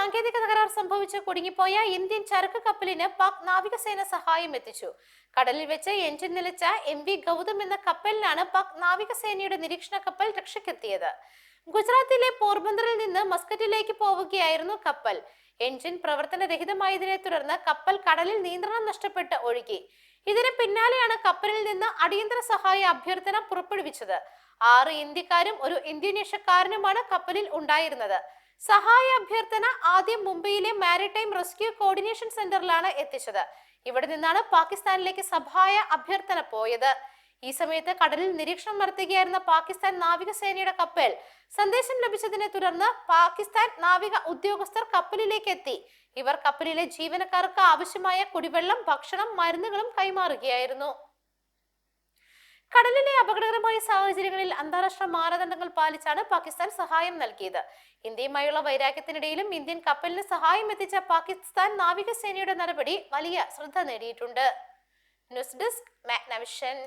സാങ്കേതിക തകരാർ സംഭവിച്ച് കുടുങ്ങിപ്പോയ ഇന്ത്യൻ ചരക്ക് കപ്പലിന് പാക് നാവികസേന സഹായം എത്തിച്ചു. കടലിൽ വെച്ച് എഞ്ചിൻ നിലച്ച MV ഗൗതം എന്ന കപ്പലിനാണ് പാക് നാവികസേനയുടെ നിരീക്ഷണ കപ്പൽ രക്ഷയ്ക്കെത്തിയത്. ഗുജറാത്തിലെ പോർബന്തറിൽ നിന്ന് മസ്കറ്റിലേക്ക് പോവുകയായിരുന്നു കപ്പൽ. എഞ്ചിൻ പ്രവർത്തനരഹിതമായതിനെ തുടർന്ന് കപ്പൽ കടലിൽ നിയന്ത്രണം നഷ്ടപ്പെട്ട് ഒഴുകി. ഇതിന് പിന്നാലെയാണ് കപ്പലിൽ നിന്ന് അടിയന്തര സഹായ അഭ്യർത്ഥന പുറപ്പെടുവിച്ചത്. 6 ഇന്ത്യക്കാരും ഒരു ഇന്തോനേഷ്യക്കാരനുമാണ് കപ്പലിൽ ഉണ്ടായിരുന്നത്. സഹായ അഭ്യർത്ഥന ആദ്യം മുംബൈയിലെ മാരിടൈം റെസ്ക്യൂ കോർഡിനേഷൻ സെന്ററിലാണ് എത്തിച്ചത്. ഇവിടെ നിന്നാണ് പാകിസ്ഥാനിലേക്ക് സഹായ അഭ്യർത്ഥന പോയത്. ഈ സമയത്ത് കടലിൽ നിരീക്ഷണം നടത്തുകയായിരുന്ന പാകിസ്ഥാൻ നാവികസേനയുടെ കപ്പൽ സന്ദേശം ലഭിച്ചതിനെ തുടർന്ന് പാകിസ്ഥാൻ നാവിക ഉദ്യോഗസ്ഥർ കപ്പലിലേക്ക് എത്തി. ഇവർ കപ്പലിലെ ജീവനക്കാർക്ക് ആവശ്യമായ കുടിവെള്ളം, ഭക്ഷണം, മരുന്നുകളും കൈമാറുകയായിരുന്നു. കടലിലെ അപകടകരമായ സാഹചര്യങ്ങളിൽ അന്താരാഷ്ട്ര മാനദണ്ഡങ്ങൾ പാലിച്ചാണ് പാകിസ്ഥാൻ സഹായം നൽകിയത്. ഇന്ത്യയുമായുള്ള വൈരാഗ്യത്തിനിടയിലും ഇന്ത്യൻ കപ്പലിന് സഹായം എത്തിച്ച പാകിസ്ഥാൻ നാവികസേനയുടെ നടപടി വലിയ ശ്രദ്ധ നേടിയിട്ടുണ്ട്. News desk Magnavision.